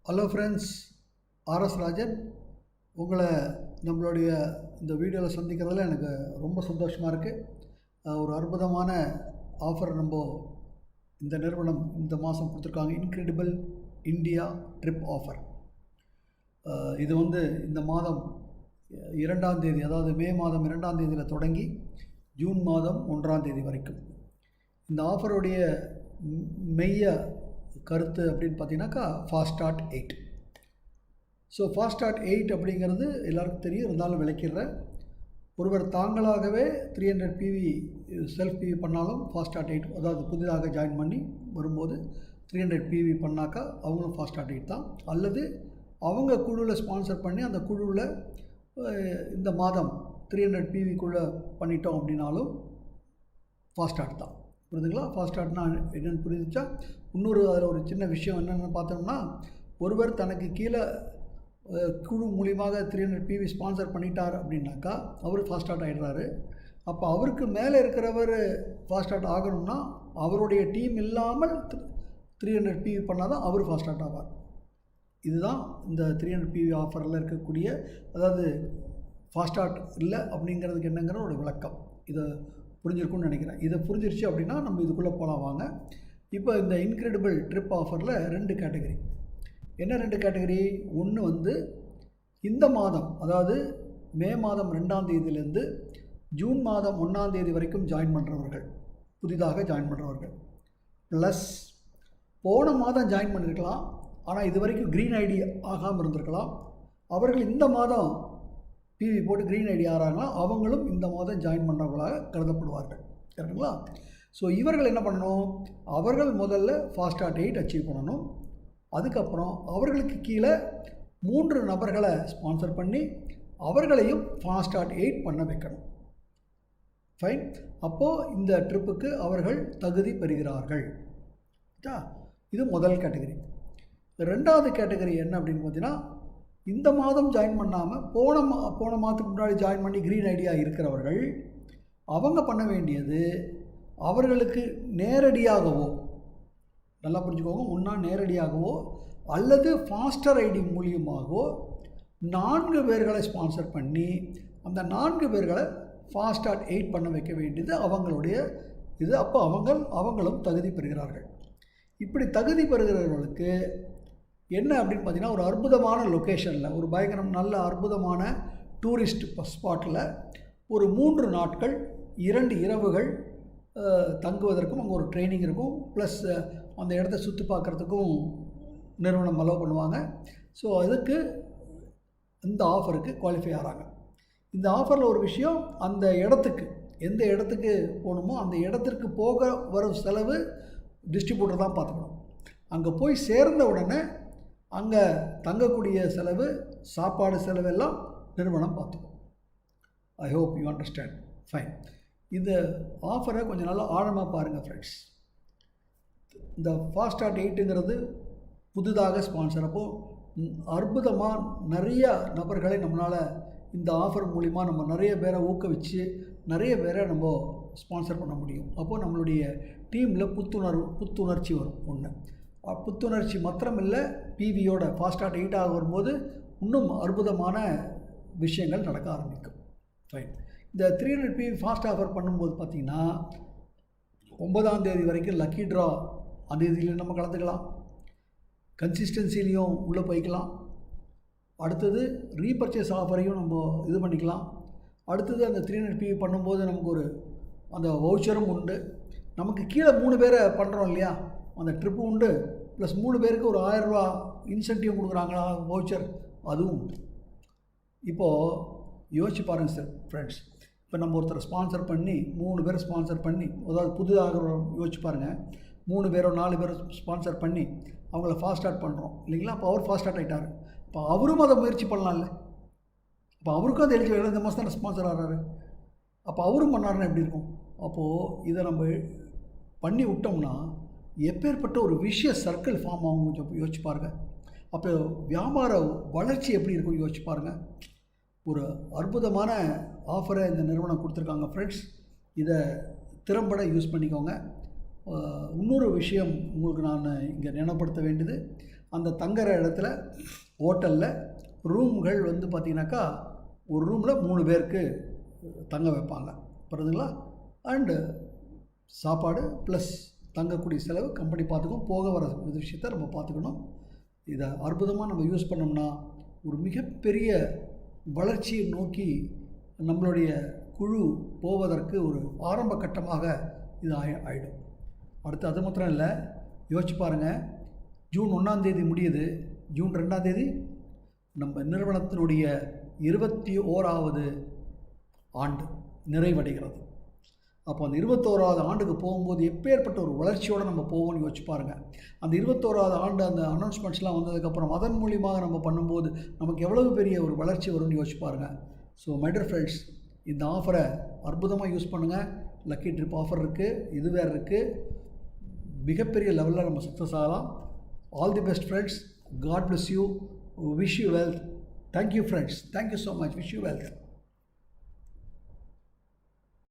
Hello friends, RS Rajan உங்களை நம்மளுடைய இந்த வீடியோவில் சந்திக்கிறதுல எனக்கு ரொம்ப சந்தோஷமாக இருக்குது. ஒரு அற்புதமான ஆஃபர் நம்ம இந்த நிறுவனம் இந்த மாதம் கொடுத்துருக்காங்க. Incredible India trip offer. இது இந்த மாதம் 2ஆம் தேதி, அதாவது மே மாதம் 2ஆம் தேதியில் தொடங்கி ஜூன் மாதம் 1ஆம் தேதி வரைக்கும் இந்த ஆஃபருடைய மெய்ய கருத்து அப்படின்னு பார்த்தீங்கன்னாக்கா fast start 8. So fast start 8 அப்படிங்கிறது எல்லாருக்கும் தெரியும், இருந்தாலும் விளக்கிடுறேன். ஒருவர் தாங்களாகவே 300 PV செல்ஃப் PV பண்ணாலும் ஃபாஸ்ட் ஸ்டார்ட் 8, அதாவது புதிதாக ஜாயின் பண்ணி வரும்போது 300 PV பண்ணாக்கா அவங்களும் ஃபாஸ்ட் ஸ்டார்ட் 8 தான். அல்லது அவங்க குழுவில் ஸ்பான்சர் பண்ணி அந்த குழுவில் இந்த மாதம் 300 PVக்குள்ளே பண்ணிட்டோம் அப்படின்னாலும் ஃபாஸ்ட் ஸ்டார்ட் தான். புரியுதுங்களா? ஃபாஸ்ட் ஸ்டார்ட்னா என்னென்னு புரிஞ்சிச்சா? இன்னொரு அதில் ஒரு சின்ன விஷயம் என்னென்னு பார்த்தோம்னா, ஒருவர் தனக்கு கீழே குழு மூலியமாக 300 PV ஸ்பான்சர் பண்ணிட்டார் அப்படின்னாக்கா அவர் ஃபாஸ்ட் ஸ்டார்ட் ஆகிடுறாரு. அப்போ அவருக்கு மேலே இருக்கிறவர் ஃபாஸ்ட் ஸ்டார்ட் ஆகணும்னா அவருடைய டீம் இல்லாமல் 300 PV பண்ணால் தான் அவர் ஃபாஸ்ட் ஸ்டார்ட் ஆவார். இதுதான் இந்த 300 PV ஆஃபரில் இருக்கக்கூடிய, அதாவது ஃபாஸ்ட் ஸ்டார்ட் இல்லை அப்படிங்கிறதுக்கு என்னங்கிற ஒரு விளக்கம். இதை புரிஞ்சிருக்குன்னு நினைக்கிறேன். இதை புரிஞ்சிருச்சு அப்படின்னா நம்ம இதுக்குள்ளே போகலாம் வாங்க. இப்போ இந்த இன்க்ரெடிபிள் ட்ரிப் ஆஃபரில் 2 கேட்டகரி. என்ன 2 கேட்டகரி? ஒன்று இந்த மாதம், அதாவது மே மாதம் 2ஆம் தேதியிலேருந்து ஜூன் மாதம் 1ஆம் தேதி வரைக்கும் ஜாயின் பண்ணுறவர்கள், புதிதாக ஜாயின் பண்ணுறவர்கள், ப்ளஸ் போன மாதம் ஜாயின் பண்ணியிருக்கலாம் ஆனால் இது வரைக்கும் க்ரீன் ஐடி ஆகாமல் இருந்திருக்கலாம். அவர்கள் இந்த மாதம் PV போட்டு க்ரீன் ஐடி ஆகிறாங்களா, அவங்களும் இந்த மாதம் ஜாயின் பண்ணுறவங்களாக கருதப்படுவார்கள். கரெக்டுங்களா? ஸோ இவர்கள் என்ன பண்ணணும்? அவர்கள் முதல்ல ஃபாஸ்ட் ஸ்டார்ட் 8 அச்சீவ் பண்ணணும். அதுக்கப்புறம் அவர்களுக்கு கீழே 3 நபர்களை ஸ்பான்சர் பண்ணி அவர்களையும் ஃபாஸ்ட் ஸ்டார்ட் 8 பண்ண வைக்கணும். ஃபைன். அப்போது இந்த ட்ரிப்புக்கு அவர்கள் தகுதி பெறுகிறார்கள். இது முதல் கேட்டகரி. 2வது கேட்டகரி என்ன அப்படின்னு பார்த்தீங்கன்னா, இந்த மாதம் ஜாயின் பண்ணாமல் போன மாதத்துக்கு முன்னாடி ஜாயின் பண்ணி க்ரீன் ஐடியா இருக்கிறவர்கள், அவங்க பண்ண வேண்டியது அவர்களுக்கு நேரடியாகவோ, நல்லா புரிஞ்சுக்கோங்க, ஒன்றா நேரடியாகவோ அல்லது ஃபாஸ்டர் ஐடி மூலியமாகவோ 4 பேர்களை ஸ்பான்சர் பண்ணி அந்த 4 பேர்களை ஃபாஸ்ட் ஸ்டார்ட் 8 பண்ண வைக்க வேண்டியது அவங்களுடைய இது. அப்போ அவங்களும் தகுதி பெறுகிறார்கள். இப்படி தகுதி பெறுகிறவர்களுக்கு என்ன அப்படின்னு பார்த்தீங்கன்னா, ஒரு அற்புதமான லொக்கேஷனில், ஒரு பயங்கரம் நல்ல அற்புதமான டூரிஸ்ட் ஸ்பாட்டில் ஒரு 3 நாட்கள் 2 இரவுகள் தங்குவதற்கும் அங்கே ஒரு ட்ரைனிங் இருக்கும். ப்ளஸ் அந்த இடத்த சுற்றி பார்க்குறதுக்கும் நிறுவனம் அலோவ் பண்ணுவாங்க. ஸோ அதுக்கு இந்த ஆஃபருக்கு குவாலிஃபை ஆகிறாங்க. இந்த ஆஃபரில் ஒரு விஷயம், அந்த இடத்துக்கு எந்த இடத்துக்கு போகணுமோ அந்த இடத்திற்கு போக வரும் செலவு டிஸ்ட்ரிபியூட்டர் தான் பார்த்துக்கணும். அங்கே போய் சேர்ந்த உடனே அங்கே தங்கக்கூடிய செலவு, சாப்பாடு செலவெல்லாம் நிறுவனம் பார்த்துக்கும். I hope you understand. Fine. இந்த ஆஃபரை கொஞ்சம் நல்லா ஆழமாக பாருங்கள் ஃப்ரெண்ட்ஸ். இந்த ஃபாஸ்ட் ஸ்டார்ட் 8ங்கிறது புதிதாக ஸ்பான்சர். அப்போது அற்புதமாக நிறைய நபர்களை நம்மளால் இந்த ஆஃபர் மூலிமா நம்ம நிறைய பேரை ஊக்குவிச்சு நிறைய பேரை நம்ம ஸ்பான்சர் பண்ண முடியும். அப்போது நம்மளுடைய டீமில் புத்துணர்ச்சி வரும். ஒன்று புத்துணர்ச்சி மாத்திரமில்லை, PVயோட ஃபாஸ்ட் ஸ்டார்ட் 8 வரும்போது இன்னும் அற்புதமான விஷயங்கள் நடக்க ஆரம்பிக்கும். ஃபைன். இந்த 300 PV ஃபாஸ்ட் ஆஃபர் பண்ணும்போது பார்த்திங்கன்னா 9ஆம் தேதி வரைக்கும் லக்கி ட்ரா, அந்த இதில் நம்ம கலந்துக்கலாம். கன்சிஸ்டன்சிலையும் உள்ளே போய்க்கலாம். அடுத்தது ரீபர்ச்சேஸ் ஆஃபரையும் நம்ம இது பண்ணிக்கலாம். அடுத்தது அந்த 300 PV பண்ணும்போது நமக்கு ஒரு அந்த வவுச்சரும் உண்டு. நமக்கு கீழே 3 பேரை பண்ணுறோம் இல்லையா, அந்த ட்ரிப்பு உண்டு. ப்ளஸ் 3 பேருக்கு ஒரு 1000 ரூபா இன்சென்டிவ் கொடுக்குறாங்களா, வவுச்சர், அதுவும் உண்டு. இப்போது யோசிச்சு பாருங்கள் சார் ஃப்ரெண்ட்ஸ். இப்போ நம்ம ஒருத்தரை ஸ்பான்சர் பண்ணி 3 பேரை ஸ்பான்சர் பண்ணி, அதாவது புதிதாக யோசிச்சு பாருங்கள், 3 பேரோ 4 பேரோ ஸ்பான்சர் பண்ணி அவங்கள ஃபாஸ்ட் ஸ்டார்ட் பண்ணுறோம் இல்லைங்களா? அப்போ அவர் ஃபாஸ்ட் ஸ்டார்ட் ஆகிட்டார். இப்போ அவரும் அதை முயற்சி பண்ணலாம்ல. அப்போ அவருக்கும் அது எலிஜிபிள். இந்த மாதம் தான் ஸ்பான்சர் ஆகிறாரு. அப்போ அவரும் பண்ணாருன்னா எப்படி இருக்கும்? அப்போது இதை நம்ம பண்ணி விட்டோம்னா எப்பேற்பட்ட ஒரு விஷய சர்க்கிள் ஃபார்ம் ஆகும் கொஞ்சம் யோசிச்சு பாருங்கள். அப்போ வியாபார வளர்ச்சி எப்படி இருக்கும் யோசிச்சு பாருங்கள். ஒரு அற்புதமான ஆஃபரை இந்த நிறுவனம் கொடுத்துருக்காங்க ஃப்ரெண்ட்ஸ். இதை திறம்பட யூஸ் பண்ணிக்கோங்க. இன்னொரு விஷயம் உங்களுக்கு நான் இங்கே நினைப்படுத்த வேண்டியது, அந்த தங்குற இடத்துல ஹோட்டலில் ரூம்கள் வந்து பார்த்திங்கனாக்கா ஒரு ரூமில் 3 பேருக்கு தங்க வைப்பாங்க, புரியுதுங்களா? அண்டு சாப்பாடு ப்ளஸ் தங்கக்கூடிய செலவு கம்பெனி பார்த்துக்கும். போக வர விஷயத்தை நம்ம பார்த்துக்கணும். இதை அற்புதமாக நம்ம யூஸ் பண்ணோம்னா ஒரு மிகப்பெரிய வளர்ச்சியை நோக்கி நம்மளுடைய குழு போவதற்கு ஒரு ஆரம்ப கட்டமாக இது ஆகிடும். அடுத்து அது மாத்திரம் இல்லை, யோசிச்சு பாருங்கள், ஜூன் 1 முடியுது, ஜூன் 2 நம்ம நிறுவனத்தினுடைய 21வது ஆண்டு நிறைவடைகிறது. அப்போ அந்த 21வது ஆண்டுக்கு போகும்போது எப்பேற்பட்ட ஒரு வளர்ச்சியோடு நம்ம போவோம்னு யோசிச்சு பாருங்கள். அந்த 21வது ஆண்டு அந்த அனௌன்ஸ்மெண்ட்ஸ்லாம் வந்ததுக்கப்புறம் அதன் மூலியமாக நம்ம பண்ணும்போது நமக்கு எவ்வளவு பெரிய ஒரு வளர்ச்சி வரும்னு யோசிச்சு பாருங்கள். ஸோ மை டியர் ஃப்ரெண்ட்ஸ், இந்த ஆஃபரை அற்புதமாக யூஸ் பண்ணுங்கள். லக்கி ட்ரிப் ஆஃபர் இருக்குது, இது வேறு இருக்குது. மிகப்பெரிய லெவலில் நம்ம சக்ஸஸ் ஆகலாம். All the best friends. God bless you. Wish you wealth. Thank you friends. Thank you so much. Wish you wealth.